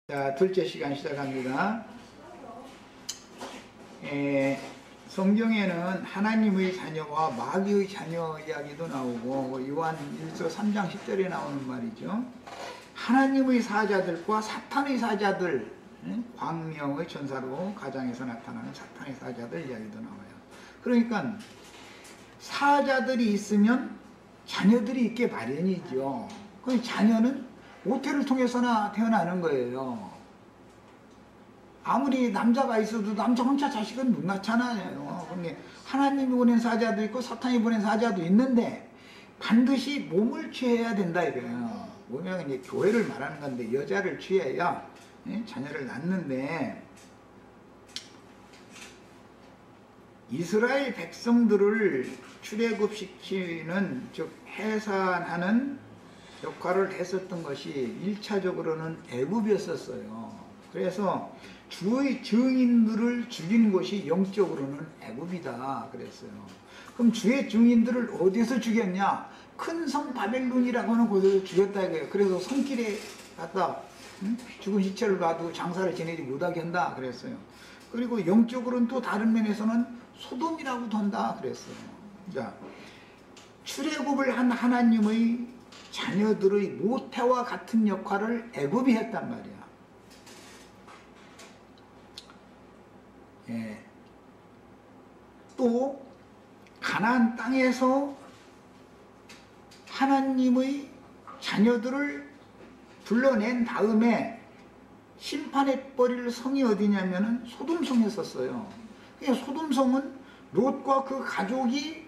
자, 둘째 시간 시작합니다. 성경에는 하나님의 자녀와 마귀의 자녀 이야기도 나오고 요한 1서 3장 10절에 나오는 말이죠. 하나님의 사자들과 사탄의 사자들, 광명의 천사로 가장에서 나타나는 사탄의 사자들 이야기도 나와요. 그러니까 사자들이 있으면 자녀들이 있게 마련이죠. 그 자녀는 모태를 통해서나 태어나는 거예요. 아무리 남자가 있어도 남자 혼자 자식은 못 낳잖아요. 그러니까 하나님이 보낸 사자도 있고 사탄이 보낸 사자도 있는데 반드시 몸을 취해야 된다 이거예요. 뭐냐면 이제 교회를 말하는 건데 여자를 취해야 자녀를 낳는데, 이스라엘 백성들을 출애굽시키는 즉 해산하는 역할을 했었던 것이 1차적으로는 애굽이었었어요. 그래서 주의 증인들을 죽인 곳이 영적으로는 애굽이다 그랬어요. 그럼 주의 증인들을 어디서 죽였냐? 큰 성 바벨론이라고 하는 곳에서 죽였다 이거예요. 그래서 성길에 갔다 죽은 시체를 봐도 장사를 지내지 못하게 한다 그랬어요. 그리고 영적으로는 또 다른 면에서는 소돔이라고도 한다 그랬어요. 자, 출애굽을 한 하나님의 자녀들의 모태와 같은 역할을 애굽이 했단 말이야. 또 가나안 땅에서 하나님의 자녀들을 불러낸 다음에 심판해버릴 성이 어디냐면은 소돔성이었었어요. 소돔성은 롯과 그 가족이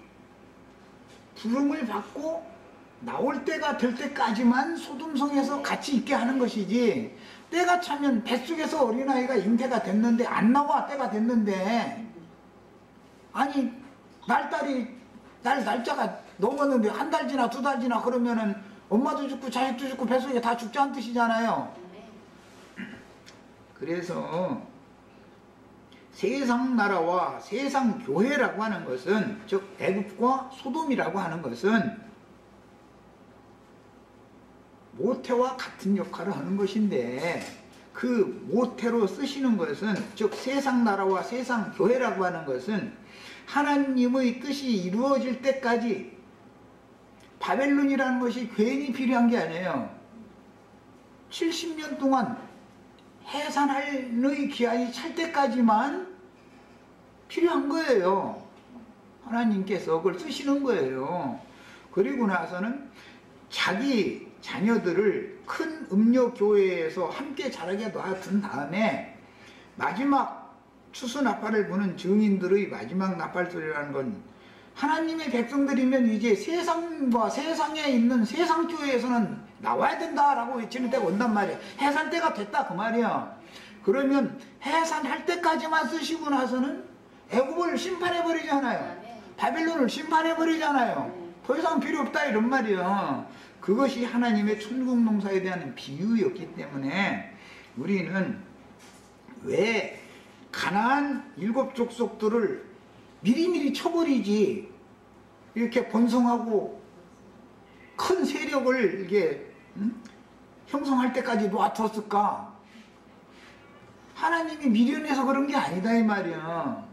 부름을 받고 나올 때가 될 때까지만 소돔성에서 같이 있게 하는 것이지, 때가 차면 뱃속에서 어린아이가 잉태가 됐는데 안 나와, 때가 됐는데, 아니 날짜가 넘었는데 한 달 지나 두 달 지나 그러면은 엄마도 죽고 자식도 죽고 뱃속에 다 죽자는 뜻이잖아요. 그래서 세상 나라와 세상 교회라고 하는 것은, 즉 애굽과 소돔이라고 하는 것은 모태와 같은 역할을 하는 것인데, 그 모태로 쓰시는 것은, 즉 세상 나라와 세상 교회라고 하는 것은 하나님의 뜻이 이루어질 때까지, 바벨론이라는 것이 괜히 필요한 게 아니에요. 70년 동안 해산의 기한이 찰 때까지만 필요한 거예요. 하나님께서 그걸 쓰시는 거예요. 그리고 나서는 자기 자녀들을 큰 음녀교회에서 함께 자라게 놔둔 다음에 마지막 추수나팔을 부는 증인들의 마지막 나팔소리라는 건, 하나님의 백성들이면 이제 세상과 세상에 있는 세상교회에서는 나와야 된다라고 외치는 때가 온단 말이야. 해산 때가 됐다 그 말이야. 그러면 해산할 때까지만 쓰시고 나서는 애굽을 심판해버리잖아요. 바벨론을 심판해버리잖아요. 더 이상 필요 없다 이런 말이야. 그것이 하나님의 천국농사에 대한 비유였기 때문에 우리는 왜 가나안 7 족속들을 미리미리 쳐버리지, 이렇게 번성하고 큰 세력을 이게 형성할 때까지 놔두었을까? 하나님이 미련해서 그런 게 아니다 이 말이야.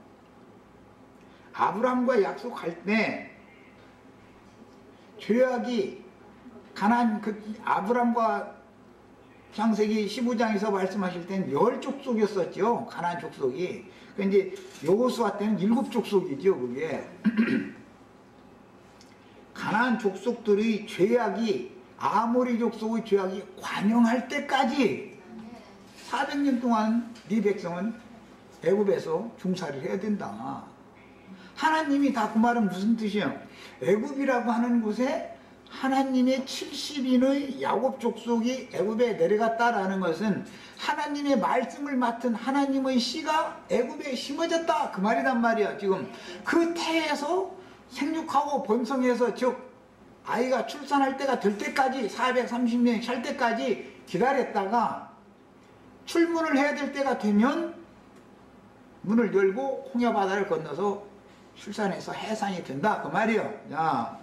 아브라함과 약속할 때 죄악이 가나안, 아브라함과 창세기 15장에서 말씀하실 때는 10 족속이었었죠. 가나안 족속이. 이제 여호수아 때는 7 족속이죠, 그게. 가나안 족속들의 죄악이, 아모리 족속의 죄악이 관영할 때까지 400년 동안 네 백성은 애굽에서 중사를 해야 된다. 하나님이 다 그 말은 무슨 뜻이에요? 애굽이라고 하는 곳에 하나님의 70인의 야곱 족속이 애굽에 내려갔다라는 것은 하나님의 말씀을 맡은 하나님의 씨가 애굽에 심어졌다 그 말이란 말이야. 지금 그 태에서 생육하고 번성해서, 즉 아이가 출산할 때가 될 때까지 430년이 찰 때까지 기다렸다가 출문을 해야 될 때가 되면 문을 열고 홍해바다를 건너서 출산해서 해산이 된다 그 말이에요. 자,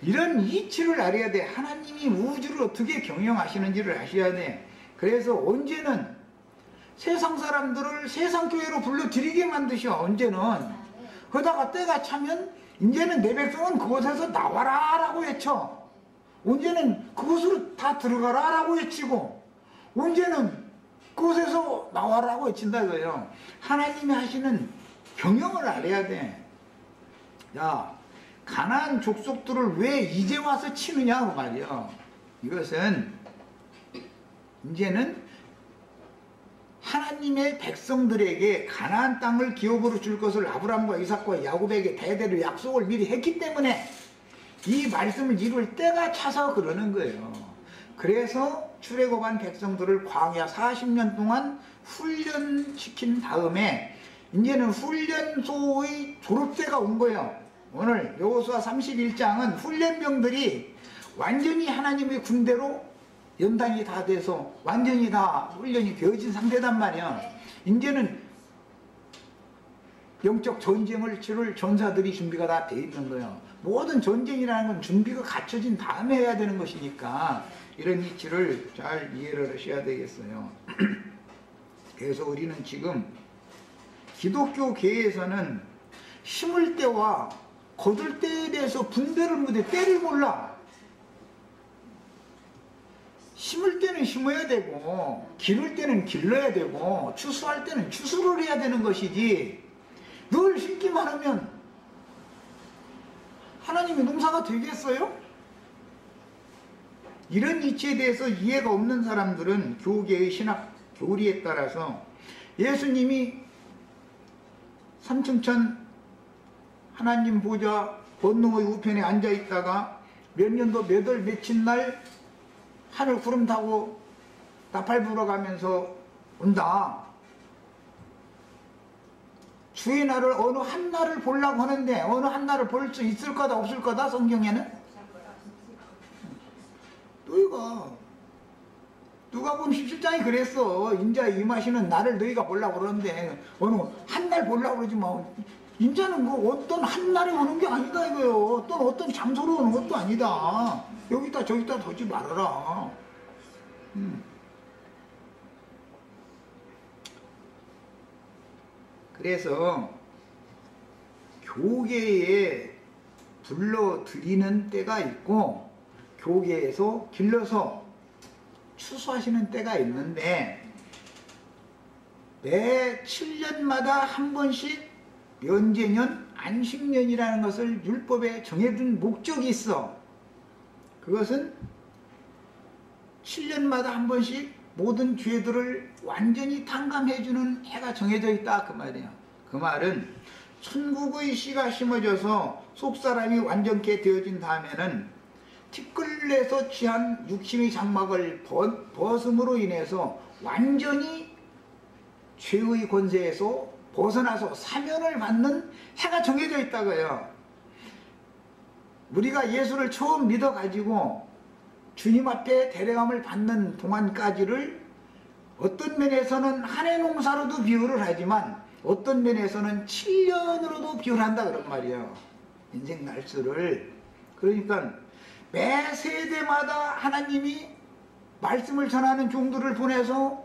이런 이치를 알아야 돼. 하나님이 우주를 어떻게 경영하시는지를 아셔야 돼. 그래서 언제는 세상 사람들을 세상 교회로 불러들이게 만드셔. 언제는. 그러다가 때가 차면 이제는 내 백성은 그곳에서 나와라 라고 외쳐. 언제는 그곳으로 다 들어가라 라고 외치고, 언제는 그곳에서 나와라고 외친다 이거예요. 하나님이 하시는 경영을 알아야 돼. 야, 가나안 족속들을 왜 이제 와서 치느냐 그 말이야. 이것은 이제는 하나님의 백성들에게 가나안 땅을 기업으로 줄 것을 아브라함과 이삭과 야곱에게 대대로 약속을 미리 했기 때문에 이 말씀을 이룰 때가 차서 그러는 거예요. 그래서 출애굽한 백성들을 광야 40년 동안 훈련시킨 다음에 이제는 훈련소의 졸업대가 온 거예요. 오늘 여호수아 31장은 훈련병들이 완전히 하나님의 군대로 연단이 다 돼서 완전히 다 훈련이 되어진 상태단 말이야. 이제는 영적 전쟁을 치를 전사들이 준비가 다 돼 있는 거예요. 모든 전쟁이라는 건 준비가 갖춰진 다음에 해야 되는 것이니까 이런 이치를 잘 이해를 하셔야 되겠어요. 그래서 우리는 지금 기독교계에서는 심을 때와 거둘 때에 대해서 분별을 못해. 때를 몰라. 심을 때는 심어야 되고, 기를 때는 길러야 되고, 추수할 때는 추수를 해야 되는 것이지, 늘 심기만 하면 하나님의 농사가 되겠어요? 이런 이치에 대해서 이해가 없는 사람들은 교계의 신학 교리에 따라서 예수님이 삼층천 하나님 보좌 권능의 우편에 앉아 있다가 몇 년도 몇 월 며칠 날 하늘 구름 타고 나팔 불어가면서 온다. 주의 날을 어느 한 날을 보려고 하는데 어느 한 날을 볼 수 있을 거다 없을 거다 성경에는? 너희가 누가복음 17장이 그랬어. 인자에 임하시는 날을 너희가 보려고 그러는데 어느 한 날 보려고 그러지 뭐. 인자는 그 어떤 한 날에 오는 게 아니다 이거요. 또 어떤 장소로 오는 것도 아니다. 여기다 저기다 두지 말아라. 그래서 교계에 불러들이는 때가 있고 교계에서 길러서 추수하시는 때가 있는데 매 7년마다 한 번씩 면제년, 안식년이라는 것을 율법에 정해둔 목적이 있어. 그것은 7년마다 한 번씩 모든 죄들을 완전히 탕감해주는 해가 정해져 있다 그 말이에요. 그 말은 천국의 씨가 심어져서 속사람이 완전케 되어진 다음에는 티끌내서 취한 육신의 장막을 벗음으로 인해서 완전히 죄의 권세에서 벗어나서 사면을 받는 해가 정해져 있다고요. 우리가 예수를 처음 믿어가지고 주님 앞에 대례감을 받는 동안까지를 어떤 면에서는 한 해 농사로도 비유를 하지만 어떤 면에서는 7년으로도 비유를 한다 그런 말이에요. 인생 날수를. 그러니까 매 세대마다 하나님이 말씀을 전하는 종들을 보내서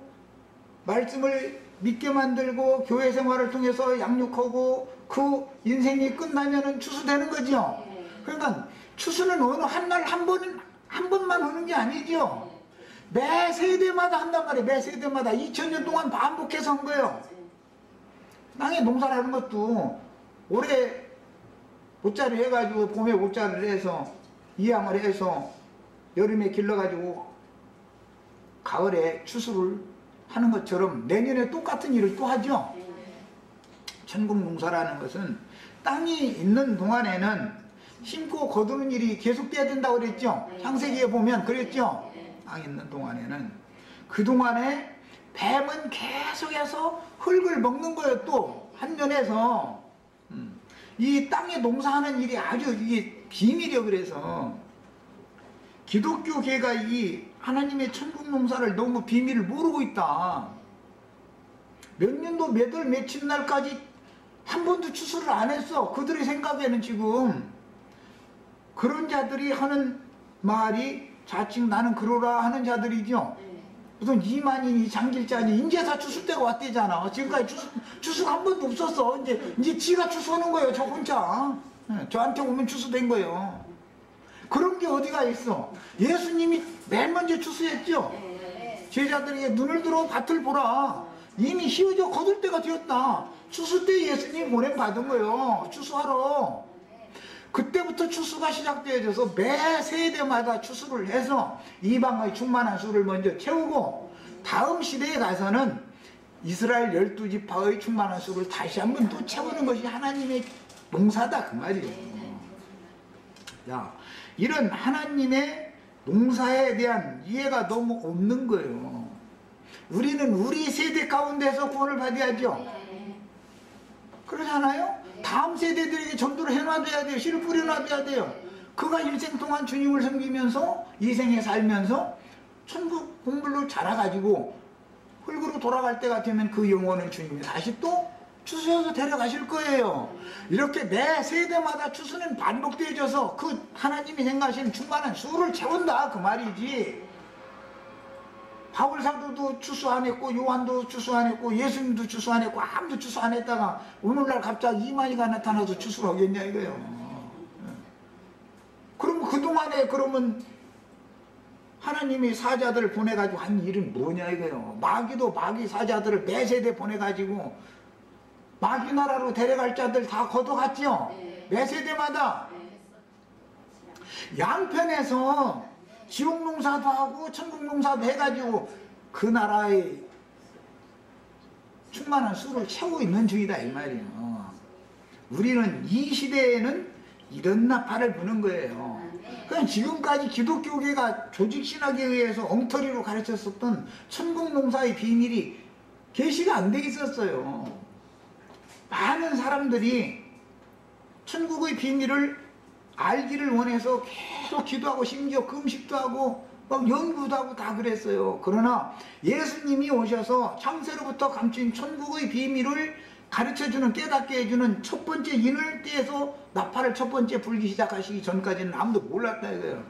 말씀을 믿게 만들고 교회 생활을 통해서 양육하고 그 인생이 끝나면은 추수되는 거죠. 그러니까 추수는 어느 한 날 한 번만 하는 게 아니죠. 매 세대마다 한단 말이에요. 매 세대마다 2000년 동안 반복해서 한 거예요. 땅에 농사를 하는 것도 올해 모짜를 해가지고 봄에 모짜를 해서 이양을 해서 여름에 길러가지고 가을에 추수를 하는 것처럼 내년에 똑같은 일을 또 하죠. 천국 농사라는 것은 땅이 있는 동안에는 심고 거두는 일이 계속돼야 된다고 그랬죠. 창세기에 보면 그랬죠. 땅 있는 동안에는. 그동안에 뱀은 계속해서 흙을 먹는 거예요. 또 한면에서 이 땅에 농사하는 일이 아주 이게 비밀이요. 그래서 기독교계가 이 하나님의 천국 농사를 너무 비밀을 모르고 있다. 몇 년도 몇 월 며칠 날까지 한 번도 추수를 안 했어. 그들의 생각에는 지금 그런 자들이 하는 말이 자칭 나는 그러라 하는 자들이죠. 무슨 이만희니 장길자니 인제사 추수 때가 왔대잖아. 지금까지 추수가 한 번도 없었어. 이제 지가 추수하는 거예요. 저 혼자. 저한테 오면 추수된 거예요. 그런 게 어디가 있어. 예수님이 맨 먼저 추수했죠. 제자들에게 눈을 들어 밭을 보라. 이미 휘어져 거둘 때가 되었다. 추수 때 예수님이 보냄 받은 거예요. 추수하러. 그때부터 추수가 시작되어져서 매 세대마다 추수를 해서 이방의 충만한 수를 먼저 채우고 다음 시대에 가서는 이스라엘 12지파의 충만한 수를 다시 한번 또 채우는 것이 하나님의 농사다 그 말이에요. 자, 이런 하나님의 농사에 대한 이해가 너무 없는 거예요. 우리는 우리 세대 가운데서 구원을 받아야죠. 그러잖아요. 다음 세대들에게 전도를 해놔둬야 돼요. 씨를 뿌려놔둬야 돼요. 그가 일생 동안 주님을 섬기면서 이 생에 살면서 천국 공부를 잘해가지고 흙으로 돌아갈 때가 되면 그 영혼을 주님이 다시 또 추수해서 데려가실 거예요. 이렇게 매 세대마다 추수는 반복되어져서 그 하나님이 생각하시는 충만한 수를 채운다 그 말이지. 바울 사도도 추수 안 했고 요한도 추수 안 했고 예수님도 추수 안 했고 아무도 추수 안 했다가 오늘날 갑자기 이만희가 나타나서 추수를 하겠냐 이거예요. 그러면 그동안에 그러면 하나님이 사자들을 보내가지고 한 일은 뭐냐 이거예요. 마귀도 마귀 사자들을 매 세대 보내가지고 마귀 나라로 데려갈 자들 다 걷어갔죠. 매 세대마다 양편에서 지옥 농사도 하고 천국 농사도 해가지고 그 나라의 충만한 수를 채우고 있는 중이다 이 말이에요. 우리는 이 시대에는 이런 나팔을 부는 거예요. 그냥 지금까지 기독교계가 조직신학에 의해서 엉터리로 가르쳤었던 천국 농사의 비밀이 계시가 안 돼 있었어요. 많은 사람들이 천국의 비밀을 알기를 원해서 계속 기도하고 심지어 금식도 하고 막 연구도 하고 다 그랬어요. 그러나 예수님이 오셔서 창세로부터 감춘 천국의 비밀을 가르쳐주는 깨닫게 해주는 첫 번째 인을 떼서 나팔을 첫 번째 불기 시작하시기 전까지는 아무도 몰랐다 이거예요.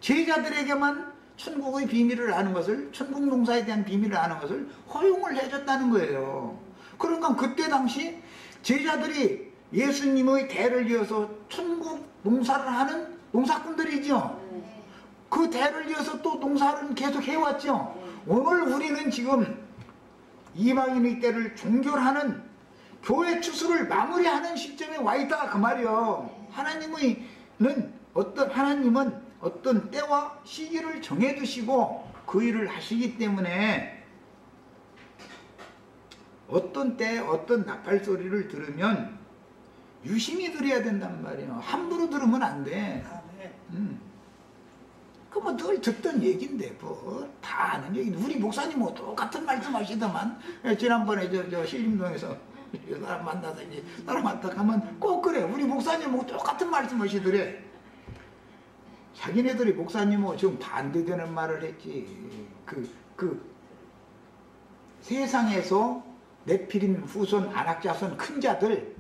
제자들에게만 천국의 비밀을 아는 것을, 천국 농사에 대한 비밀을 아는 것을 허용을 해줬다는 거예요. 그러니까 그때 당시 제자들이 예수님의 대를 이어서 천국 농사를 하는 농사꾼들이죠. 그 대를 이어서 또 농사를 계속 해왔죠. 오늘 우리는 지금 이방인의 때를 종결하는 교회 추수를 마무리하는 시점에 와 있다 그 말이요. 하나님은 어떤 때와 시기를 정해두시고 그 일을 하시기 때문에 어떤 때 어떤 나팔 소리를 들으면 유심히 들어야 된단 말이에요. 함부로 들으면 안 돼. 그 뭐 늘 듣던 얘기인데 뭐 다 아는 얘기. 우리 목사님하고 똑같은 말씀 하시더만. 지난번에 저 신림동에서 사람 만나서 이제 사람 만나 가면 꼭 그래. 우리 목사님하고 똑같은 말씀 하시더래. 자기네들이 목사님하고 지금 반대되는 말을 했지. 세상에서 네피림 후손 안악자손 큰 자들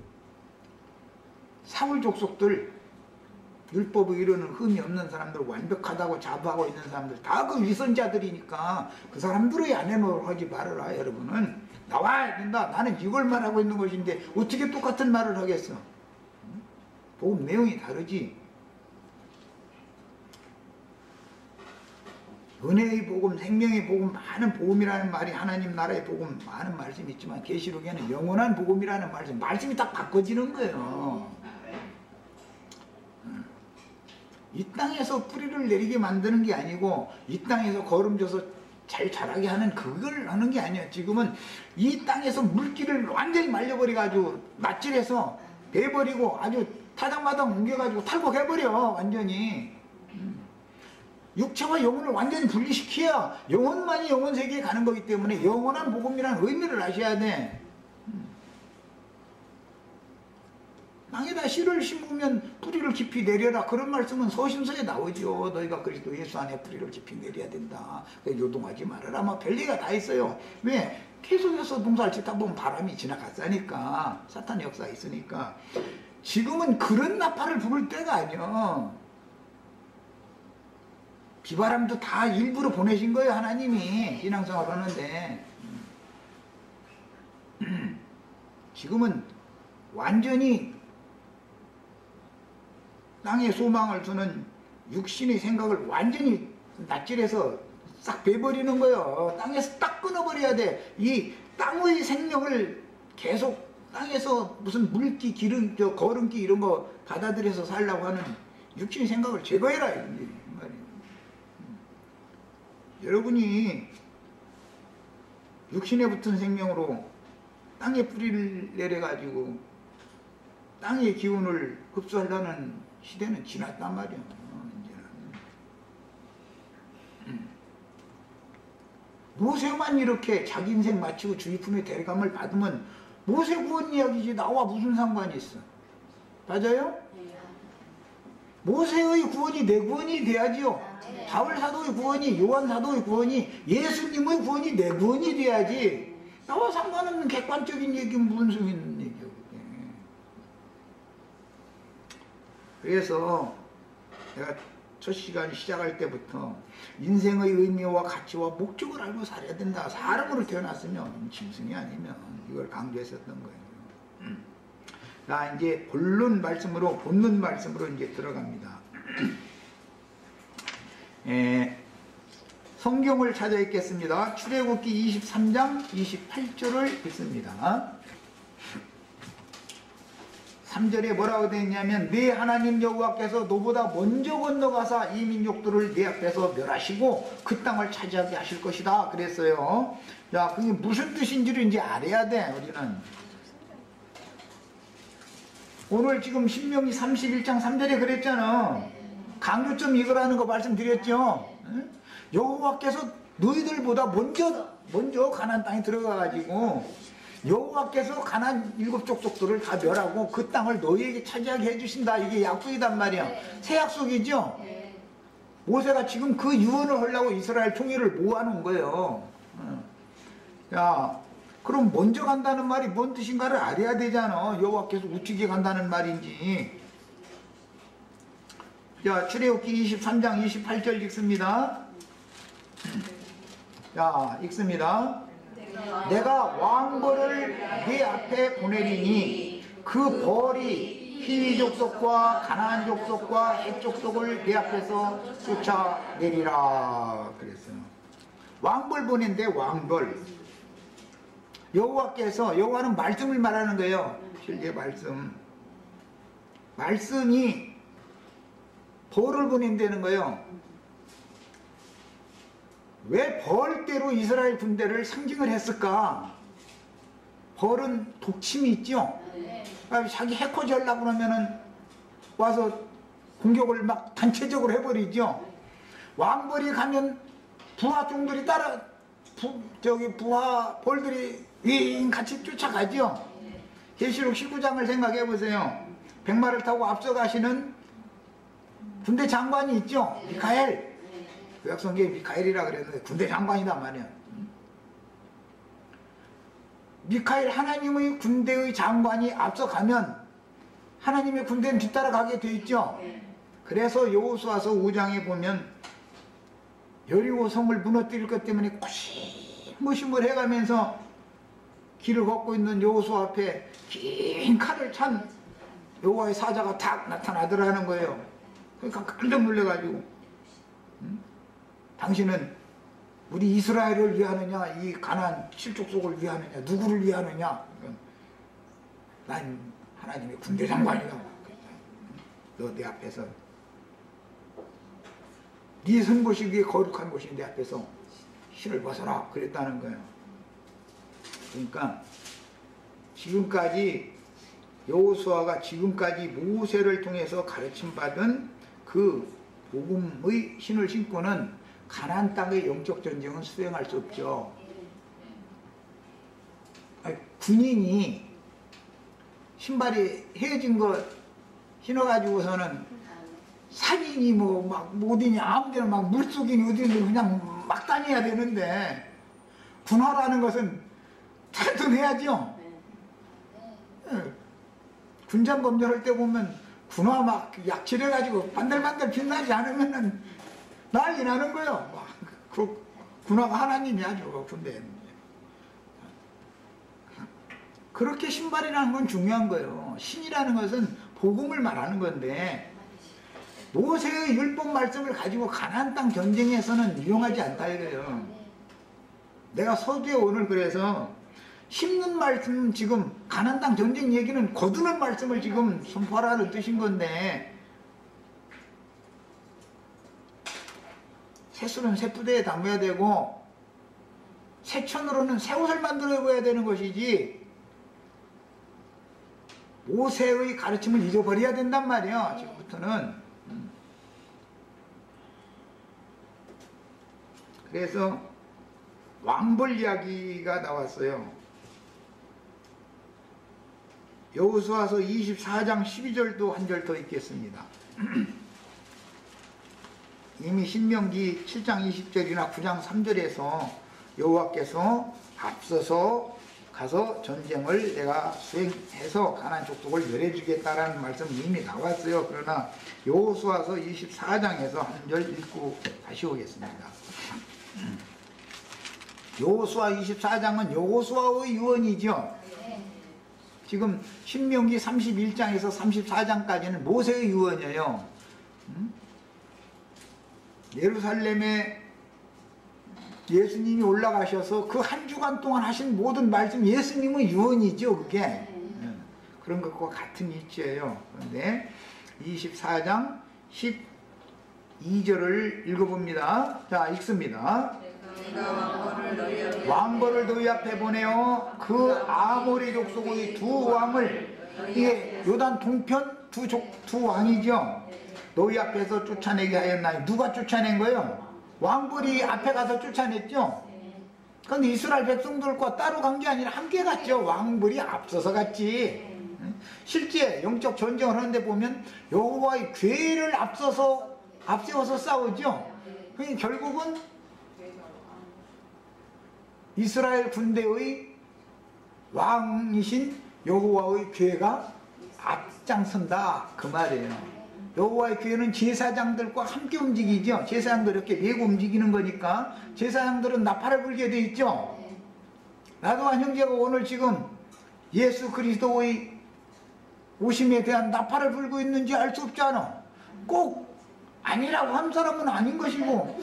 사울 족속들 율법을 이루는 흠이 없는 사람들 완벽하다고 자부하고 있는 사람들 다 그 위선자들이니까 그 사람들의 안내노를 하지 말아라. 여러분은 나와야 된다. 나는 이걸 말하고 있는 것인데 어떻게 똑같은 말을 하겠어. 복음 내용이 다르지. 은혜의 복음, 생명의 복음, 많은 복음이라는 말이 하나님 나라의 복음 많은 말씀이 있지만 계시록에는 영원한 복음이라는 말씀이 딱 바꿔지는 거예요. 이 땅에서 뿌리를 내리게 만드는 게 아니고 이 땅에서 거름져서 잘 자라게 하는 그걸 하는 게 아니야. 지금은 이 땅에서 물기를 완전히 말려버려가지고 낯질해서 베버리고 아주 타당마당 옮겨가지고 탈곡해버려 완전히. 육체와 영혼을 완전히 분리시켜야 영혼만이 영혼 세계에 가는 거기 때문에 영원한 복음이라는 의미를 아셔야 돼. 땅에다 씨를 심으면 뿌리를 깊이 내려라. 그런 말씀은 서신서에 나오죠. 너희가 그리스도 예수 안에 뿌리를 깊이 내려야 된다. 요동하지 말아라. 뭐 별리가 다 있어요. 왜? 계속해서 농사를 짓다 보면 바람이 지나갔으니까. 사탄의 역사가 있으니까. 지금은 그런 나팔을 부를 때가 아니야. 비바람도 다 일부러 보내신 거예요. 하나님이 신앙생활 하는데. 지금은 완전히 땅에 소망을 두는 육신의 생각을 완전히 낯질해서 싹 베버리는 거예요. 땅에서 딱 끊어버려야 돼. 이 땅의 생명을 계속 땅에서 무슨 물기, 기름, 거름기 이런 거 받아들여서 살려고 하는 육신의 생각을 제거해라. 이 말이에요. 여러분이 육신에 붙은 생명으로 땅에 뿌리를 내려가지고 땅의 기운을 흡수하려는 시대는 지났단 말이에요. 이제는. 모세만 이렇게 자기 인생 마치고 주의 품에 데려감을 받으면 모세 구원 이야기지 나와 무슨 상관이 있어? 맞아요? 모세의 구원이 내 구원이 돼야지요. 바울 사도의 구원이, 요한 사도의 구원이, 예수님의 구원이 내 구원이 돼야지. 나와 상관없는 객관적인 얘기는 무슨 소용 있는 얘기요. 그래서 내가 첫 시간 시작할 때부터 인생의 의미와 가치와 목적을 알고 살아야 된다. 사람으로 태어났으면 짐승이 아니면 이걸 강조했었던 거예요. 자, 이제 본론 말씀으로 이제 들어갑니다. 성경을 찾아 읽겠습니다. 출애굽기 23장 28절을 읽습니다. 3절에 뭐라고 되어 있냐면 네 하나님 여호와께서 너보다 먼저 건너가사 이 민족들을 네 앞에서 멸하시고 그 땅을 차지하게 하실 것이다 그랬어요. 야, 그게 무슨 뜻인지를 이제 알아야 돼. 우리는 오늘 지금 신명기 31장 3절에 그랬잖아. 강조점 이거라는 거 말씀드렸죠. 여호와께서 너희들보다 먼저 가나안 땅에 들어가가지고 여호와께서 가나안 7 족속들을 다 멸하고 그 땅을 너희에게 차지하게 해주신다. 이게 약속이단 말이야. 새 약속이죠. 모세가 지금 그 유언을 하려고 이스라엘 총회를 모아놓은 거예요. 야, 그럼 먼저 간다는 말이 뭔 뜻인가를 알아야 되잖아. 여호와께서 우측에 간다는 말인지. 자, 출애굽기 23장 28절 읽습니다. 자, 읽습니다. 내가 왕벌을 네 앞에 보내리니 그 벌이 히위 족속과 가나안 족속과 헷 족속을 네 앞에서 쫓아내리라 그랬어요. 왕벌 보낸대. 왕벌. 여호와는 말씀을 말하는 거예요. 실제 말씀이 벌을 보낸다는 거예요. 왜 벌대로 이스라엘 군대를 상징을 했을까? 벌은 독침이 있죠. 자기 해코지 하려고 그러면은 와서 공격을 막 단체적으로 해버리죠. 왕벌이 가면 부하종들이 부하 벌들이 윙 같이 쫓아가죠. 계시록 19장을 생각해 보세요. 백마를 타고 앞서가시는 군대 장관이 있죠. 미카엘. 구약성경에 미카엘이라 그랬는데 군대 장관이단 말이야. 미카엘, 하나님의 군대의 장관이 앞서가면 하나님의 군대는 뒤따라가게 돼 있죠. 그래서 여호수아서 5장에 보면 여리고 성을 무너뜨릴 것 때문에 고심무심을 해가면서 길을 걷고 있는 여호수아 앞에 긴 칼을 찬 여호와의 사자가 탁 나타나더라는 거예요. 그러니까 깜짝 놀래가지고 당신은 우리 이스라엘을 위하느냐, 이 가나안 7족속을 위하느냐, 누구를 위하느냐? 난 하나님의 군대 장관이다. 너 내 앞에서 네 선 곳이 위에 거룩한 곳이 내 앞에서 신을 벗어라 그랬다는 거예요. 그러니까 지금까지 여호수아가 지금까지 모세를 통해서 가르침받은 그 복음의 신을 신고는 가나안 땅의 영적 전쟁은 수행할 수 없죠. 아니, 군인이 신발이 헤어진 거 신어가지고서는 산이니 막 어디니 아무데나 막 물속이니 어디니 그냥 막 다녀야 되는데 군화라는 것은 탄탄해야죠. 군장 검열할 때 보면 군화 막 약칠해가지고 반들반들 빛나지 않으면은 난리 나는 거예요. 그 군화가 하나님이 아주 군대. 그렇게 신발이라는 건 중요한 거예요. 신이라는 것은 복음을 말하는 건데 모세의 율법 말씀을 가지고 가나안 땅 전쟁에서는 유용하지 않다 이거예요. 내가 서두에 오늘 그래서 심는 말씀, 지금 가나안 땅 전쟁 얘기는 거두는 말씀을 지금 선포하라는 뜻인 건데 새술은 새부대에 담아야 되고 새천으로는 새 옷을 만들어 입어야 되는 것이지 모세의 가르침을 잊어버려야 된단 말이야. 지금부터는. 그래서 왕벌 이야기가 나왔어요. 여호수아서 24장 12절도 한 절 더 읽겠습니다. 이미 신명기 7장 20절이나 9장 3절에서 여호와께서 앞서서 가서 전쟁을 내가 수행해서 가나안 족속을 멸해주겠다라는 말씀이 이미 나왔어요. 그러나 여호수아서 24장에서 한 절 읽고 다시 오겠습니다. 여호수아 24장은 여호수아의 유언이죠. 지금 신명기 31장에서 34장까지는 모세의 유언이에요. 예루살렘에 예수님이 올라가셔서 그 한 주간 동안 하신 모든 말씀, 예수님의 유언이죠. 그게 그런 것과 같은 이치예요. 그런데 24장 12절을 읽어봅니다. 자, 읽습니다. 왕벌을 너희 앞에 보내어 그 아모리 족속의 두 왕을, 이게 요단 동편 두 왕이죠. 너희 앞에서 쫓아내게 하였나니. 누가 쫓아낸 거예요? 왕벌이 앞에 가서 쫓아냈죠. 그런데 이스라엘 백성들과 따로 간 게 아니라 함께 갔죠. 왕벌이 앞서서 갔지. 실제 영적 전쟁을 하는데 보면 여호와의 괴를 앞세워서 싸우죠. 그러니까 결국은 이스라엘 군대의 왕이신 여호와의 괴가 앞장선다 그 말이에요. 여호와의 괴는 제사장들과 함께 움직이죠. 제사장들 이렇게 메고 움직이는 거니까 제사장들은 나팔을 불게 돼 있죠. 나도 한 형제가 오늘 지금 예수 그리스도의 오심에 대한 나팔을 불고 있는지 알 수 없잖아. 꼭 아니라고 한 사람은 아닌 것이고,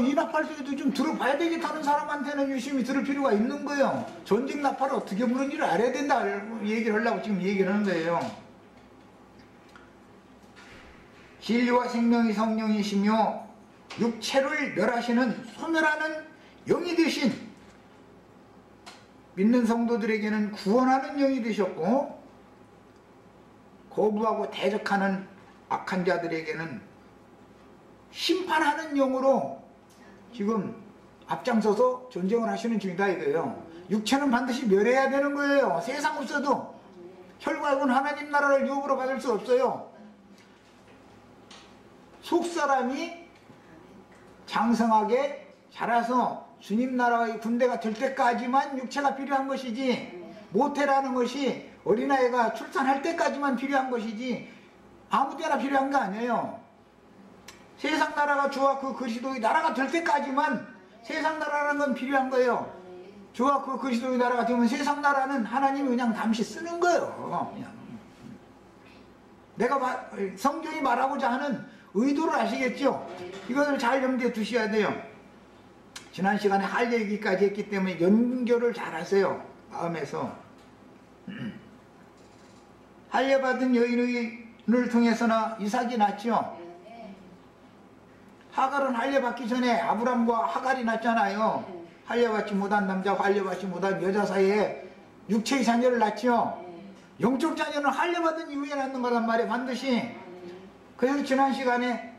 이 나팔 소리도 좀 들어봐야 되겠다는 사람한테는 유심히 들을 필요가 있는 거예요. 전쟁 나팔을 어떻게 부르는지를 알아야 된다 얘기를 하려고 지금 얘기를 하는 거예요. 진리와 생명이 성령이시며 육체를 멸하시는 소멸하는 영이 되신 믿는 성도들에게는 구원하는 영이 되셨고, 거부하고 대적하는 악한 자들에게는 심판하는 영으로 지금 앞장서서 전쟁을 하시는 중이다 이거예요. 육체는 반드시 멸해야 되는 거예요. 세상 없어도. 혈과육은 하나님 나라를 유업으로 받을 수 없어요. 속사람이 장성하게 자라서 주님 나라의 군대가 될 때까지만 육체가 필요한 것이지, 모태라는 것이 어린아이가 출산할 때까지만 필요한 것이지 아무 때나 필요한 거 아니에요. 세상 나라가 주와 그 그리스도의 나라가 될 때까지만 세상 나라라는 건 필요한 거예요. 주와 그 그리스도의 나라가 되면 세상 나라는 하나님이 그냥 잠시 쓰는 거예요. 그냥. 내가 성경이 말하고자 하는 의도를 아시겠죠? 이것을 잘 염두에 두셔야 돼요. 지난 시간에 할 얘기까지 했기 때문에 연결을 잘 하세요. 마음에서. 할례받은 여인을 통해서나 이삭이 낳죠. 하갈은 할례받기 전에 아브람과 하갈이 낳잖아요. 할례받지 못한 남자와 할례받지 못한 여자 사이에 육체의 자녀를 낳죠. 영적 자녀는 할례받은 이후에 낳는 거란 말이에요. 반드시. 그래서 지난 시간에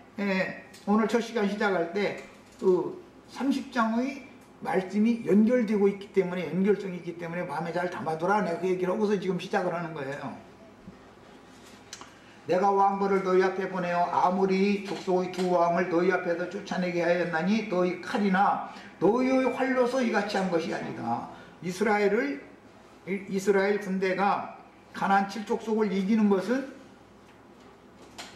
오늘 첫 시간 시작할 때 그 30장의 말씀이 연결되고 있기 때문에, 연결성이 있기 때문에 마음에 잘 담아둬라, 내가 그 얘기를 하고서 지금 시작을 하는 거예요. 내가 왕벌을 너희 앞에 보내어 아모리 족속의 두 왕을 너희 앞에서 쫓아내게 하였나니 너희 칼이나 너희의 활로서 이같이 한 것이 아니다. 이스라엘 군대가 가나안 7족속을 이기는 것은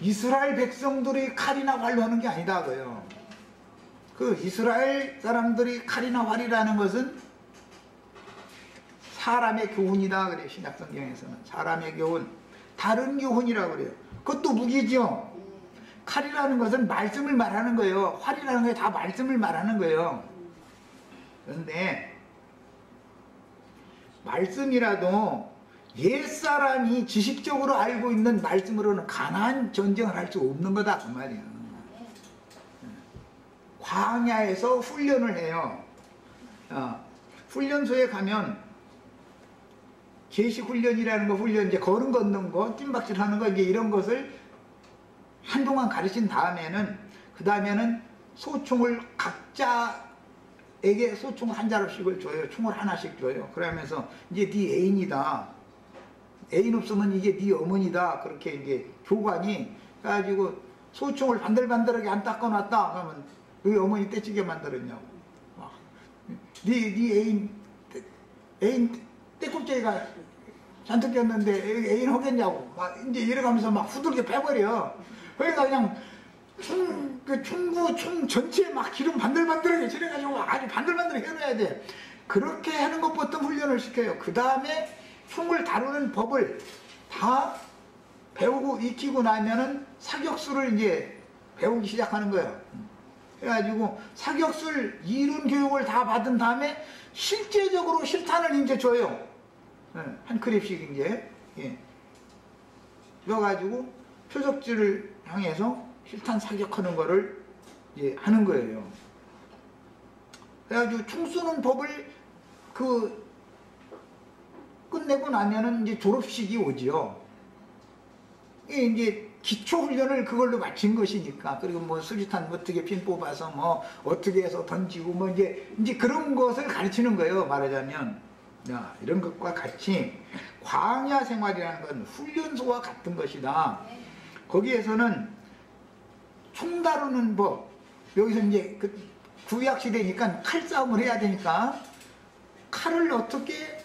이스라엘 백성들의 칼이나 활로 하는 게 아니다 그래요. 그 이스라엘 사람들이 칼이나 활이라는 것은 사람의 교훈이다 그래요. 신약성경에서는 사람의 교훈, 다른 교훈이라고 그래요. 그것도 무기죠. 칼이라는 것은 말씀을 말하는 거예요. 활이라는 게 다 말씀을 말하는 거예요. 그런데 말씀이라도 옛사람이 지식적으로 알고 있는 말씀으로는 강한 전쟁을 할 수 없는 거다 그 말이야. 광야에서 훈련을 해요. 훈련소에 가면 계시훈련이라는 거, 훈련, 이제 걸음 걷는 거, 뜀박질 하는 거, 이제 이런 것을 한동안 가르친 다음에는, 그 다음에는 소총을 각자에게 소총 한 자루씩을 줘요. 총을 하나씩 줘요. 그러면서 이제 네 애인이다. 애인 없으면 이게 네 어머니다. 그렇게 이제 교관이 해가지고 소총을 반들반들하게 안 닦아놨다. 그러면 왜 어머니 떼찌게 만들었냐고. 네 애인 떼껍데기가 잔뜩 꼈는데 애인 하겠냐고. 막 이제 이래가면서 막 후들겨 빼버려. 그러니까 그냥 총 전체에 막 기름 반들반들하게 칠해가지고 아주 반들반들하게 해놔야 돼. 그렇게 하는 것부터 훈련을 시켜요. 그 다음에 총을 다루는 법을 다 배우고 익히고 나면은 사격수를 이제 배우기 시작하는 거예요. 그래가지고 사격술 이론 교육을 다 받은 다음에 실제적으로 실탄을 이제 줘요. 한 크립씩 이제 줘가지고 표적지를 향해서 실탄 사격하는 거를 이제 하는 거예요. 그래가지고 총 쏘는 법을 끝내고 나면은 이제 졸업식이 오지요. 이제 기초훈련을 그걸로 마친 것이니까. 그리고 뭐 수류탄 어떻게 핀 뽑아서 뭐 어떻게 해서 던지고 뭐 이제 그런 것을 가르치는 거예요. 말하자면. 이런 것과 같이 광야 생활이라는 건 훈련소와 같은 것이다. 거기에서는 총 다루는 법, 여기서 이제 구약 시대니까 칼싸움을 해야 되니까 칼을 어떻게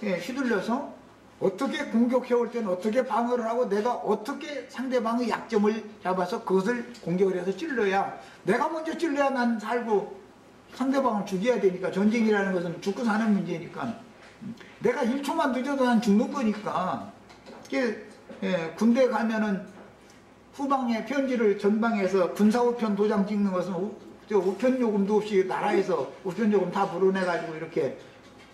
휘둘려서 어떻게 공격해올 때는 어떻게 방어를 하고 내가 어떻게 상대방의 약점을 잡아서 그것을 공격을 해서 찔러야, 내가 먼저 찔러야 난 살고 상대방을 죽여야 되니까. 전쟁이라는 것은 죽고 사는 문제니까 내가 1초만 늦어도 난 죽는 거니까. 군대 가면은 후방에 편지를 전방에서 군사우편 도장 찍는 것은 우편 요금도 없이 나라에서 우편 요금 다 불어내가지고 이렇게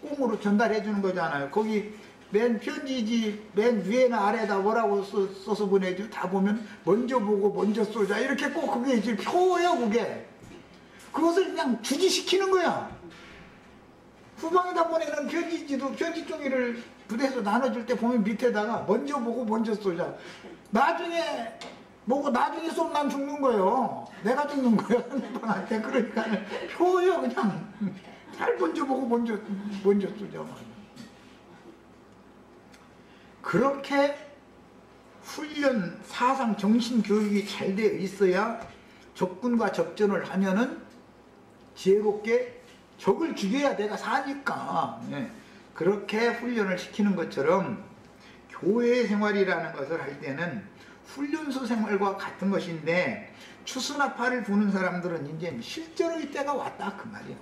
꽁으로 전달해 주는 거잖아요. 거기 맨 편지지 맨 위에나 아래에다 뭐라고 써서 보내줘. 다 보면 먼저 보고 먼저 쏘자 이렇게 꼭 그게 이제 표예요. 그게 그것을 그냥 주지시키는 거야. 후방에다 보내는 편지지도 편지 종이를 부대에서 나눠줄 때 보면 밑에다가 먼저 보고 먼저 쏘자. 나중에 보고 나중에 쏘면 난 죽는 거예요. 내가 죽는 거예요. 상대방한테. 그러니까 표예요. 그냥 잘 먼저 보고 먼저 쏘자. 그렇게 훈련, 사상, 정신 교육이 잘 되어 있어야 적군과 접전을 하면은 지혜롭게 적을 죽여야 내가 사니까. 그렇게 훈련을 시키는 것처럼 교회 생활이라는 것을 할 때는 훈련소 생활과 같은 것인데, 추수나파를 부는 사람들은 이제 실전의 때가 왔다 그 말이에요.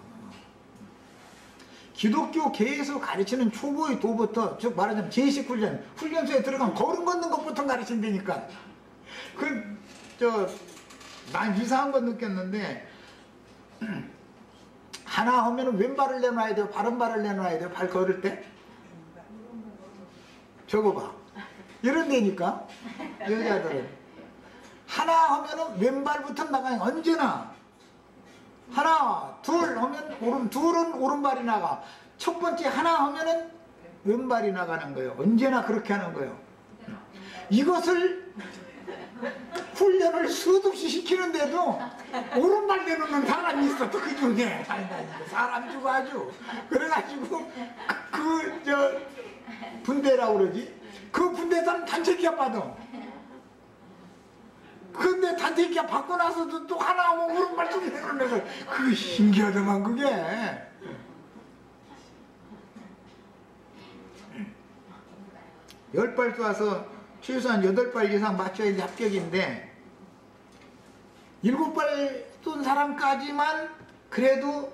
기독교계에서 가르치는 초보의 도부터, 즉 말하자면 제식훈련, 훈련소에 들어가면 걸음 걷는 것부터 가르친다니까. 난 이상한 건 느꼈는데, 하나 하면은 왼발을 내놔야 돼요? 바른발을 내놔야 돼요? 발 걸을 때? 저거 봐. 이런 데니까, 여자들은. 하나 하면은 왼발부터 나가요. 언제나. 하나, 둘 하면 둘은 오른발이 나가. 첫 번째 하나 하면은 왼발이 나가는 거예요. 언제나 그렇게 하는 거예요. 이것을 훈련을 수없이 시키는데도 오른발 내놓는 사람이 있어. 또 그 중에 사람 주고 아주. 그래가지고 분대라고 그러지. 그 분대에서는 단체기합 받아. 근데 단체기합 받고 나서도 또 하나 하면 오른발 좀 내놓으면서, 그게 신기하더만 그게. 열 발 쏴서 최소한 8발 이상 맞춰야지 합격인데, 7발 쏜 어떤 사람까지만 그래도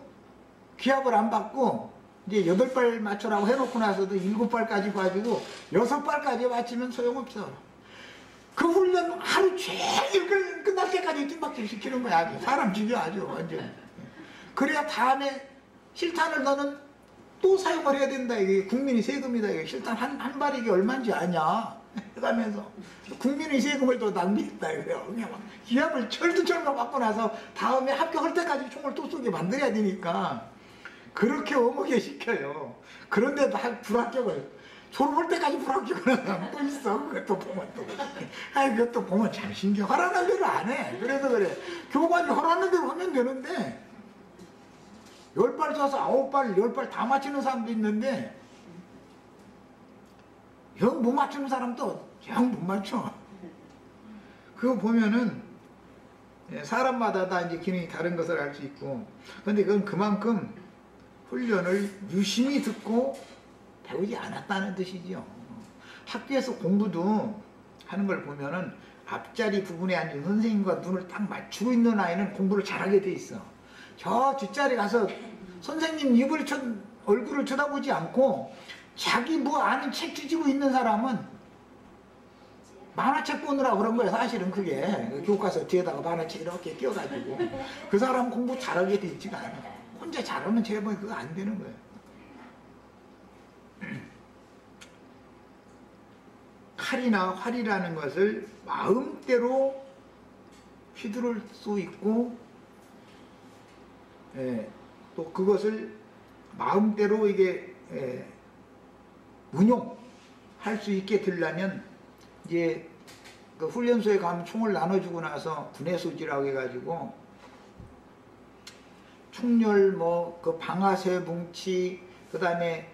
기합을 안 받고 이제 8발 맞추라고 해놓고 나서도 7발까지 봐주고 6발까지 맞추면 소용없어. 그 훈련 하루 종일 끝날 때까지 찜박질 시키는 거야. 아주. 사람 죽여 아주 완전. 그래야 다음에 실탄을 너는 또 사용을 해야 된다. 이게 국민의 세금이다. 이게 실탄 한 발이 이게 얼마인지 아냐. 해가면서 국민의 세금을 또 낭비했다 이거요. 그냥 막 기합을 철두철미 받고 나서 다음에 합격할 때까지 총을 또 쏘게 만들어야 되니까 그렇게 어묵게 시켜요. 그런데도 불합격을 졸업할 때까지 불합격을 하는 사람 또 있어. 그것도 보면 또 그것도 보면 참 신기해. 하라는 대로 안 해. 그래서 그래. 교관이 하라는 대로 하면 되는데 10발 쏴서 9발 10발 다 맞히는 사람도 있는데 영 못 맞추는 사람도 영 못 맞춰. 그거 보면은 사람마다 다 이제 기능이 다른 것을 알 수 있고, 근데 그건 그만큼 훈련을 유심히 듣고 배우지 않았다는 뜻이죠. 학교에서 공부도 하는 걸 보면은 앞자리 부분에 앉은 선생님과 눈을 딱 맞추고 있는 아이는 공부를 잘하게 돼 있어. 저 뒷자리 가서 선생님 얼굴을 쳐다보지 않고 자기 뭐 아는 책 뒤지고 있는 사람은 만화책 보느라 그런 거예요. 사실은 그게 교과서 뒤에다가 만화책 이렇게 끼워가지고 그 사람 공부 잘하게 돼 있지가 않아. 혼자 잘하면 제발 그거 안 되는 거예요. 칼이나 활이라는 것을 마음대로 휘두를 수 있고, 또 그것을 마음대로 이게 운용할 수 있게 되려면 이제 그 훈련소에 가면 총을 나눠주고 나서 분해소지라고 해가지고 총열 그 방아쇠 뭉치, 그 다음에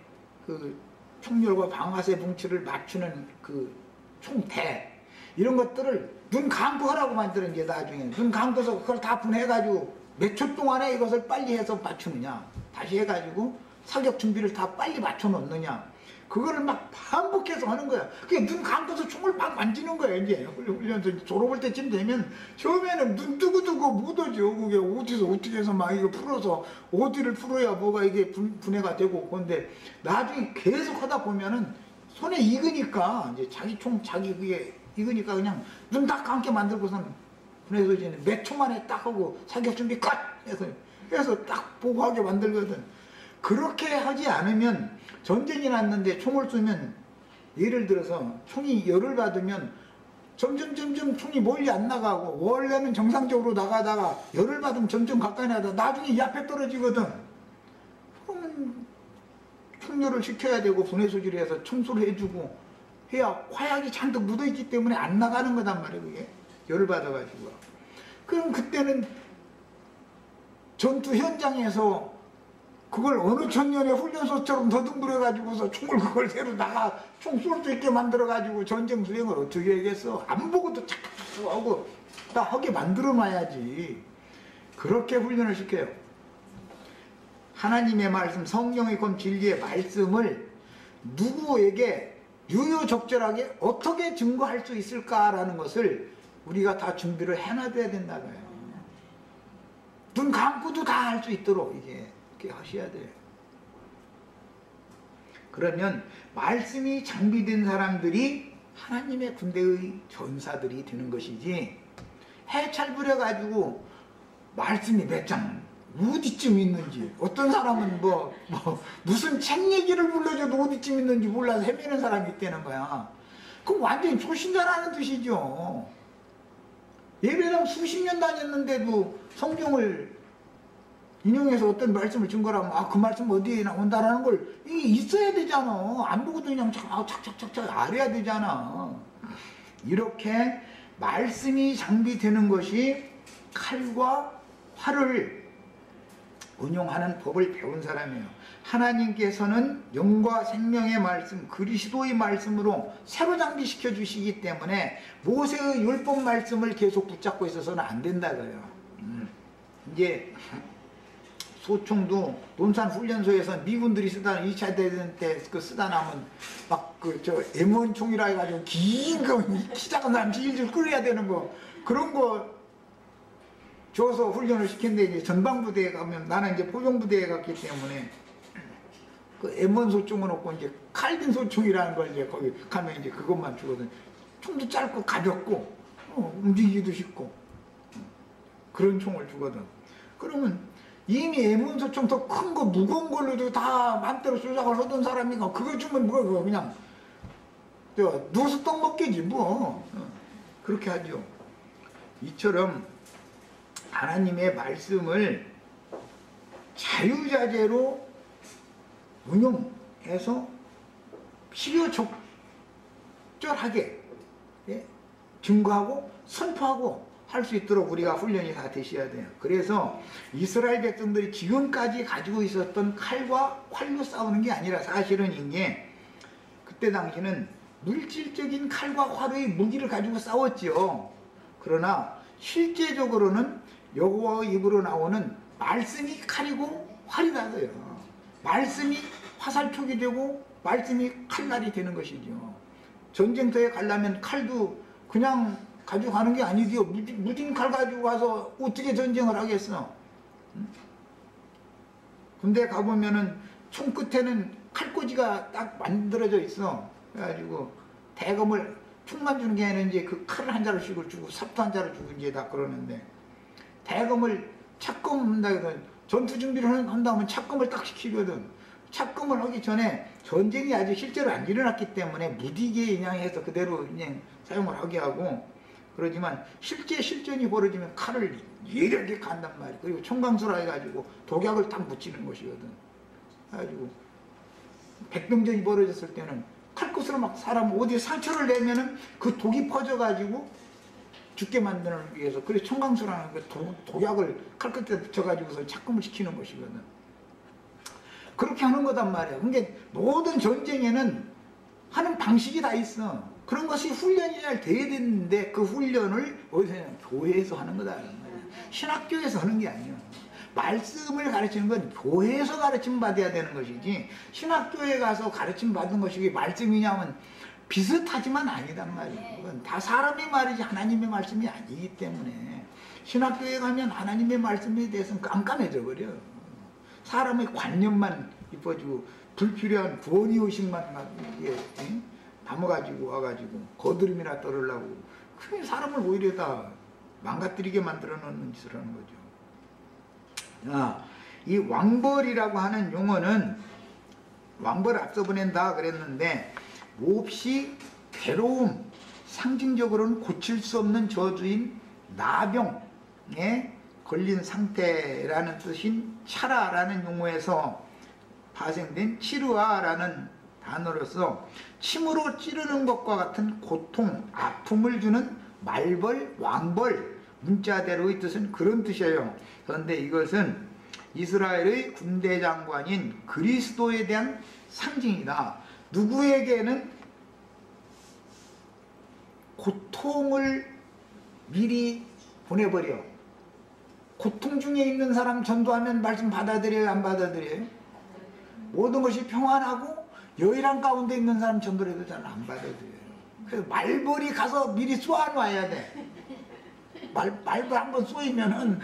그 총열과 방아쇠 뭉치를 맞추는 그 총대, 이런 것들을 눈 감고 하라고 만드는 게 나중에 눈 감고서 그걸 다 분해가지고 몇 초 동안에 이것을 빨리 해서 맞추느냐, 다시 해가지고 사격 준비를 다 빨리 맞춰 놓느냐, 그거를 막 반복해서 하는 거야. 그게 눈 감고서 총을 막 만지는 거야. 이제 훈련소 졸업할 때쯤 되면 처음에는 눈 뜨고 못 오죠. 그게 어디서 어떻게 해서 막 이거 풀어서 어디를 풀어야 뭐가 이게 분해가 되고, 그런데 나중에 계속 하다 보면은 손에 익으니까 이제 자기 총 그게 익으니까 그냥 눈 딱 감게 만들고선 분해소지는 몇 초 만에 딱 하고 사격 준비 끝 해서 딱 보고하게 만들거든. 그렇게 하지 않으면 전쟁이 났는데 총을 쏘면, 예를 들어서 총이 열을 받으면 점점 총이 멀리 안 나가고, 원래는 정상적으로 나가다가 열을 받으면 점점 가까이 나가다 나중에 이 앞에 떨어지거든. 그러면 총열을 시켜야 되고 분해소지를 해서 청소를 해주고 해야 화약이 잔뜩 묻어있기 때문에 안 나가는 거단 말이에요. 그게 열을 받아가지고. 그럼 그때는 전투 현장에서 그걸 어느 천년의 훈련소처럼 더듬거려가지고서 총을 그걸 새로 총 쏠 수 있게 만들어가지고 전쟁 수행을 어떻게 하겠어? 안 보고도 착착 하고 다 하게 만들어 놔야지. 그렇게 훈련을 시켜요. 하나님의 말씀, 성령의 권 진리의 말씀을 누구에게 유효적절하게 어떻게 증거할 수 있을까라는 것을 우리가 다 준비를 해놔둬야 된다고요. 눈 감고도 다 할 수 있도록 이게 하셔야 돼요. 그러면 말씀이 장비된 사람들이 하나님의 군대의 전사들이 되는 것이지, 해찰 부려가지고 말씀이 몇 장 어디쯤 있는지, 어떤 사람은 무슨 책 얘기를 불러줘도 어디쯤 있는지 몰라서 헤매는 사람이 있다는 거야. 그럼 완전히 불신자라는 뜻이죠. 예배당 수십 년 다녔는데도 성경을 인용해서 어떤 말씀을 증거라면 그 말씀 어디에 나온다라는 걸 이게 있어야 되잖아. 안 보고도 그냥 착착착착 알아야 되잖아. 이렇게 말씀이 장비되는 것이 칼과 활을 운용하는 법을 배운 사람이에요. 하나님께서는 영과 생명의 말씀, 그리스도의 말씀으로 새로 장비시켜 주시기 때문에 모세의 율법 말씀을 계속 붙잡고 있어서는 안 된다고요. 이제 소총도 논산훈련소에서 미군들이 쓰다 2차 대전 때 그 쓰다 남은 M1 총이라 해가지고 긴 거 키 작은 사람 질질 끌어야 되는 거, 그런 거 줘서 훈련을 시켰는데, 이제 전방부대에 가면, 나는 이제 포병부대에 갔기 때문에 그 M1 소총은 없고 이제 칼빈 소총이라는 걸 이제 거기 가면 이제 그것만 주거든. 총도 짧고 가볍고 움직이기도 쉽고 그런 총을 주거든. 그러면 이미 M1 소총 더 큰 거 무거운 걸로도 다 맘대로 조작을 하던 사람이가 그거 주면 뭐 그냥 누워서 떡 먹겠지 뭐. 그렇게 하죠. 이처럼 하나님의 말씀을 자유자재로 운용해서 필요 적절하게 증거하고 선포하고 할 수 있도록 우리가 훈련이 다 되셔야 돼요. 그래서 이스라엘 백성들이 지금까지 가지고 있었던 칼과 활로 싸우는 게 아니라, 사실은 이게 그때 당시는 물질적인 칼과 활의 무기를 가지고 싸웠죠. 그러나 실제적으로는 여호와의 입으로 나오는 말씀이 칼이고 활이라고요. 말씀이 화살촉이 되고 말씀이 칼날이 되는 것이죠. 전쟁터에 가려면 칼도 그냥 가지고 가는 게 아니지요. 무딘 칼 가지고 가서 어떻게 전쟁을 하겠어. 군대 가보면은 총 끝에는 칼꽂이가 딱 만들어져 있어. 그래가지고 대검을 총만 주는 게 아니라 이제 그 칼을 한 자루씩을 주고 삽도 한 자루 주고 이제 다 그러는데, 대검을 착검한다 해서 전투 준비를 한다면 착검을 딱 시키거든. 착검을 하기 전에 전쟁이 아직 실제로 안 일어났기 때문에 무디게 그냥 해서 그대로 그냥 사용을 하게 하고, 그러지만 실제 실전이 벌어지면 칼을 예리하게 간단 말이야. 그리고 총광수라 해가지고 독약을 딱 묻히는 것이거든. 그래가지고 백병전이 벌어졌을 때는 칼끝으로 막 사람 어디에 상처를 내면은 그 독이 퍼져가지고 죽게 만드는 위해서, 그래서 총광수라는 그 독약을 칼끝에 붙여가지고서 착금을 시키는 것이거든. 그렇게 하는 거단 말이야. 그러니까 모든 전쟁에는 하는 방식이 다 있어. 그런 것이 훈련이 잘 돼야 되는데, 그 훈련을 어디서 하냐면 교회에서 하는 거다. 신학교에서 하는 게 아니야. 말씀을 가르치는 건 교회에서 가르침 받아야 되는 것이지, 신학교에 가서 가르침 받은 것이 말씀이냐면 비슷하지만 아니단 말이에요. 그건 다 사람의 말이지 하나님의 말씀이 아니기 때문에, 신학교에 가면 하나님의 말씀에 대해서는 깜깜해져 버려. 사람의 관념만 이뻐지고 불필요한 권위의식만 담아가지고 와가지고 거드름이나 떨으려고, 그게 사람을 오히려 다 망가뜨리게 만들어 놓는 짓을 하는 거죠. 이 왕벌이라고 하는 용어는, 왕벌 앞서 보낸다 그랬는데, 몹시 괴로움, 상징적으로는 고칠 수 없는 저주인 나병에 걸린 상태라는 뜻인 차라라는 용어에서 파생된 치루아라는 단어로서 침으로 찌르는 것과 같은 고통, 아픔을 주는 말벌, 왕벌, 문자대로의 뜻은 그런 뜻이에요. 그런데 이것은 이스라엘의 군대 장관인 그리스도에 대한 상징이다. 누구에게는 고통을 미리 보내버려. 고통 중에 있는 사람 전도하면 말씀 받아들여요, 안 받아들여요? 모든 것이 평안하고 여일한 가운데 있는 사람 전도를 해도 잘 안 받아들여요. 그래서 말벌이 가서 미리 쏘아놔야 돼. 말벌 한번 쏘이면은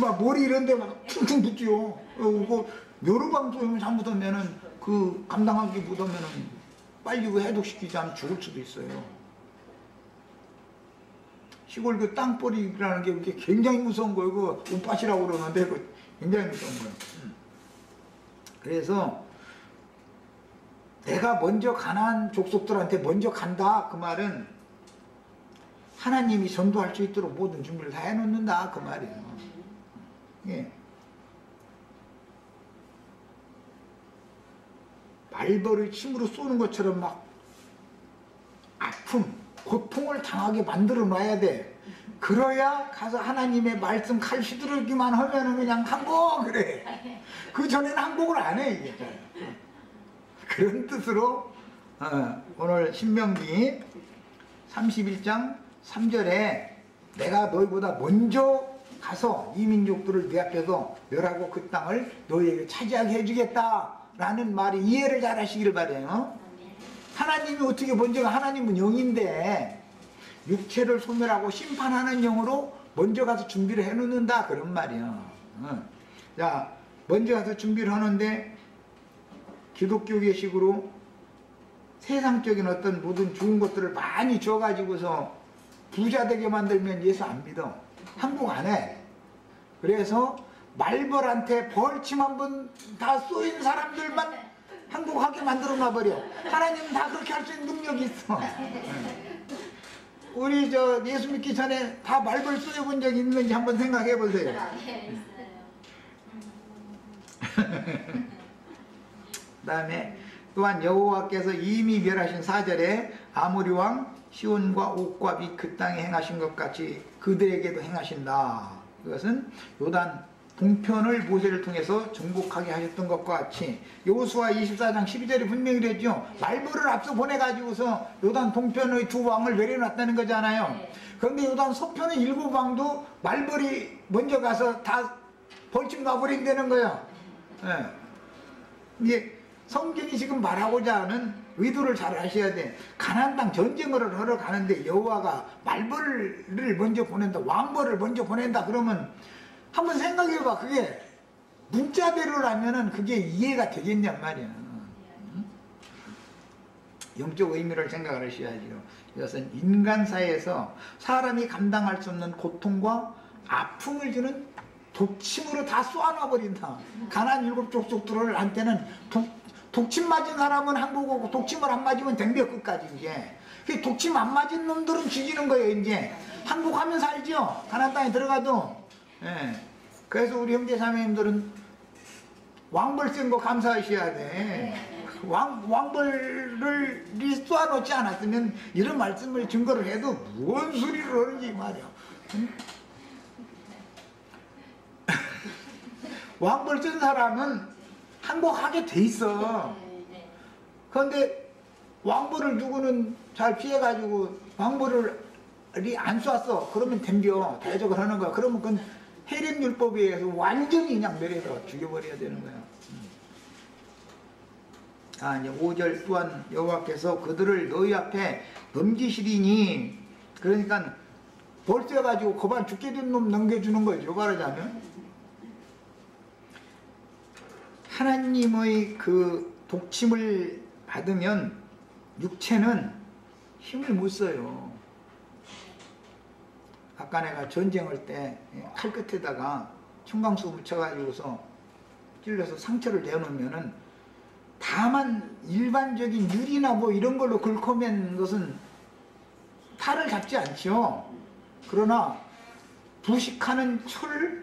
막 머리 이런 데 막 퉁퉁 붙죠. 그리고 여러 방 쏘이면 잘못하면은 그 감당하기 못하면은 빨리 그 해독시키지 않으면 죽을 수도 있어요. 시골 그 땅벌이라는 게 굉장히 무서운 거예요. 그 운빠시라고 그러는데 그 굉장히 무서운 거예요. 그래서 내가 먼저 가난한 족속들한테 먼저 간다 그 말은 하나님이 전도할 수 있도록 모든 준비를 다 해놓는다 그 말이에요. 예. 말벌을 침으로 쏘는 것처럼 막 아픔, 고통을 당하게 만들어 놔야 돼. 그래야 가서 하나님의 말씀 칼 휘두르기만 하면은 그냥 항복 그래. 그 전에는 항복을 안 해 이게. 그런 뜻으로 오늘 신명기 31장 3절에 내가 너희보다 먼저 가서 이 민족들을 네 앞에서 멸하고 그 땅을 너희에게 차지하게 해주겠다라는 말이 이해를 잘 하시길 바라요. 하나님이 어떻게 먼저, 하나님은 영인데 육체를 소멸하고 심판하는 영으로 먼저 가서 준비를 해놓는다 그런 말이야. 자, 먼저 가서 준비를 하는데 기독교계식으로 세상적인 어떤 모든 좋은 것들을 많이 줘가지고서 부자 되게 만들면 예수 안 믿어. 한국 안 해. 그래서 말벌한테 벌침 한번 다 쏘인 사람들만 한국하게 만들어 놔버려. 하나님은 다 그렇게 할 수 있는 능력이 있어. 우리 저 예수 믿기 전에 다 말벌 쏘여본 적 있는지 한번 생각해 보세요. 그 다음에 또한 여호와께서 이미 멸하신 4절에 아모리 왕 시온과 옥과 및 그 땅에 행하신 것 같이 그들에게도 행하신다. 이것은 요단 동편을 모세를 통해서 정복하게 하셨던 것과 같이 여호수아 24장 12절에 분명히 그랬죠. 말벌을 앞서 보내가지고서 요단 동편의 두 왕을 외려놨다는 거잖아요. 그런데 요단 서편의 7왕도 말벌이 먼저 가서 다 벌침 놔버린다는 거예요. 예. 이게 성경이 지금 말하고자 하는 의도를 잘 아셔야 돼. 가나안 땅 전쟁을 하러 가는데 여호와가 말벌을 먼저 보낸다, 왕벌을 먼저 보낸다 그러면 한번 생각해봐. 그게 문자대로라면은 그게 이해가 되겠냔 말이야. 영적 의미를 생각을 하셔야죠. 이것은 인간사에서 사람이 감당할 수 없는 고통과 아픔을 주는 독침으로 다 쏘아놔버린다. 가나안 7 족속들을 한테는 독침 맞은 사람은 한국 오고 독침을 안 맞으면 댕벼 끝까지 이제. 그 독침 안 맞은 놈들은 죽이는 거예요 이제. 한국하면 살죠. 가나안 땅에 들어가도. 예. 그래서 우리 형제 자매님들은 왕벌 쓴 거 감사하셔야 돼. 왕벌을 쏘아놓지 않았으면 이런 말씀을 증거를 해도 무슨 소리를 하는지 말이야. 응? 왕벌 쓴 사람은 항복하게 돼 있어. 그런데 왕벌을 누구는 잘 피해가지고 왕벌을 안 쐈어. 그러면 덤벼. 대적을 하는 거야. 그러면 그건 해림율법에 의해서 완전히 그냥 멸해서 죽여버려야 되는 거야. 이제 5절 또한 여호와께서 그들을 너희 앞에 넘기시리니, 그러니까 벌써가지고 거반 죽게 된 놈 넘겨주는 거죠. 말하자면 하나님의 그 독침을 받으면 육체는 힘을 못 써요. 아까 내가 전쟁할 때 칼끝에다가 청강수 묻혀가지고서 찔러서 상처를 내놓으면은, 다만 일반적인 유리나 뭐 이런 걸로 긁어맨 것은 탈을 잡지 않죠. 그러나 부식하는 철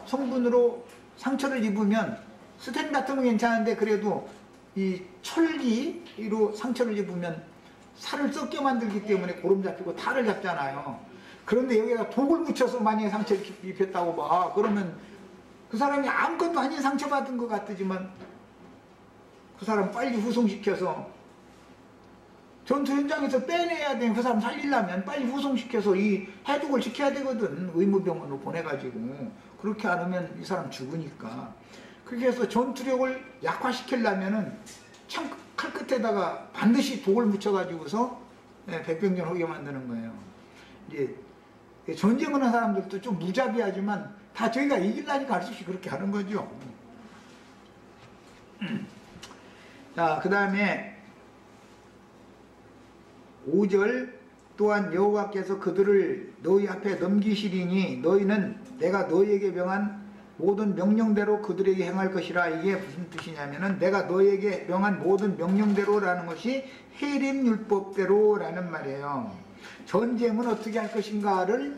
성분으로 상처를 입으면, 스텐 같으면 괜찮은데 그래도 이 철기로 상처를 입으면 살을 썩게 만들기 때문에 고름 잡히고 탈을 잡잖아요. 그런데 여기다 독을 묻혀서 만약에 상처를 입혔다고 봐. 그러면 그 사람이 아무것도 아닌 상처받은 것 같지만 그 사람 빨리 후송시켜서 전투 현장에서 빼내야 되는, 그 사람 살리려면 빨리 후송시켜서 이 해독을 시켜야 되거든. 의무병원으로 보내가지고. 그렇게 안 하면 이 사람 죽으니까. 그렇게 해서 전투력을 약화시키려면은 창 칼끝에다가 반드시 독을 묻혀가지고서 백병전하게 만드는 거예요. 이제 전쟁을 하는 사람들도 좀 무자비하지만 다 저희가 이기려니까 할 수 없이 그렇게 하는 거죠. 자, 그 다음에 5절 또한 여호와께서 그들을 너희 앞에 넘기시리니 너희는 내가 너희에게 명한 모든 명령대로 그들에게 행할 것이라. 이게 무슨 뜻이냐면은 내가 너희에게 명한 모든 명령대로라는 것이 해림율법대로라는 말이에요. 전쟁은 어떻게 할 것인가를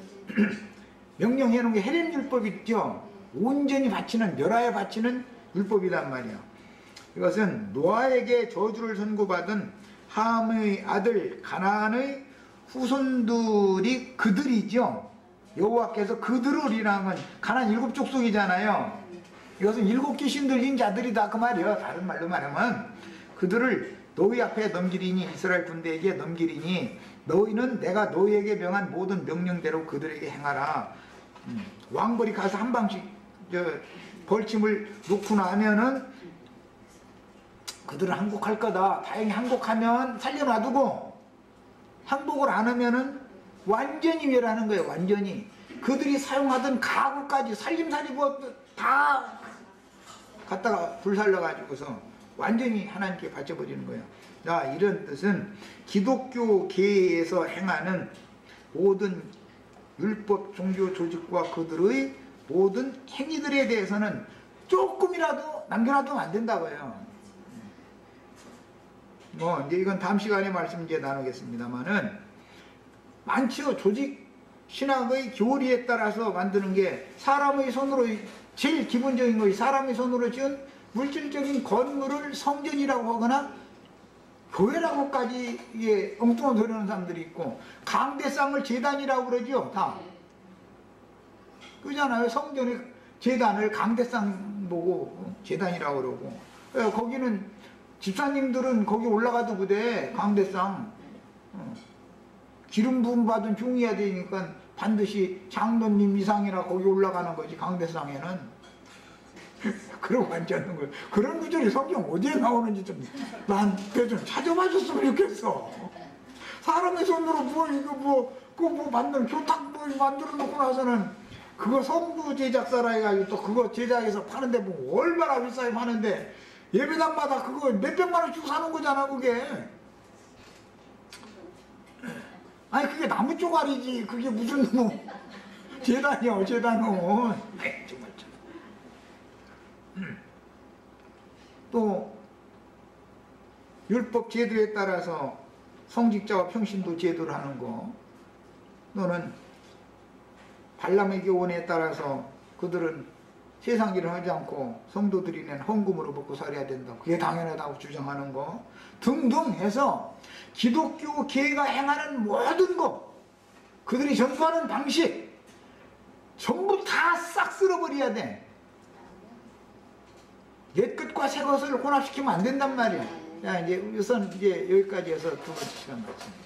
명령해 놓은 게 해림율법 있죠. 온전히 바치는, 멸하여 바치는 율법이란 말이에요. 이것은 노아에게 저주를 선고받은 함의 아들 가나안의 후손들이 그들이죠. 여호와께서 그들을이라는 건 가나안 7 족속이잖아요. 이것은 7 귀신들인 자들이다 그 말이에요. 다른 말로 말하면 그들을 너희 앞에 넘기리니, 이스라엘 군대에게 넘기리니 너희는 내가 너희에게 명한 모든 명령대로 그들에게 행하라. 왕벌이 가서 한 방씩 벌침을 놓고 나면은 그들은 항복할 거다. 다행히 항복하면 살려놔두고, 항복을 안 하면은 완전히 멸하는 거예요. 완전히. 그들이 사용하던 가구까지 살림살이 다 갖다가 불살라가지고서 완전히 하나님께 바쳐버리는 거예요. 자, 이런 뜻은 기독교 계에서 행하는 모든 율법 종교 조직과 그들의 모든 행위들에 대해서는 조금이라도 남겨놔도 안 된다고요. 뭐 이제 이건 다음 시간에 말씀 이제 나누겠습니다만은 많죠. 조직 신학의 교리에 따라서 만드는 게 사람의 손으로 제일 기본적인 것이 사람의 손으로 지은 물질적인 건물을 성전이라고 하거나 교회라고까지 예, 엉뚱한 소리 하는 사람들이 있고 강대상을 제단이라고 그러죠. 다 그잖아요. 성전의 제단을 강대상 보고 제단이라고 그러고 거기는 집사님들은 거기 올라가도 그대 강대상 기름 부음 받은 종이어야 되니까 반드시 장로님 이상이나 거기 올라가는 거지. 강대상에는 그러고 앉지 않는 거예요. 그런 구절이 성경 어디에 나오는지 좀 나한테 좀 찾아봐 줬으면 좋겠어. 사람의 손으로 그거 만드는 교탁 만들어 놓고 나서는 그거 성부 제작사라 해가지고 또 그거 제작해서 파는데 뭐 얼마나 비싸게 파는데 예배당마다 그거 몇백만 원씩 사는 거잖아 그게. 아니 그게 나무 쪼가리지 그게 무슨 뭐 제단이야 제단은. 정말 참. 또 율법 제도에 따라서 성직자와 평신도 제도를 하는 거 또는 발람의 교훈에 따라서 그들은 세상 일을 하지 않고 성도들이 낸 헌금으로 먹고 살아야 된다. 그게 당연하다고 주장하는 거 등등 해서 기독교 계가 행하는 모든 것 그들이 전수하는 방식 전부 다 싹 쓸어버려야 돼. 옛것과 새것을 혼합시키면 안 된단 말이야. 자, 이제 우선 이제 여기까지 해서 두 번째 시간 갖습니다.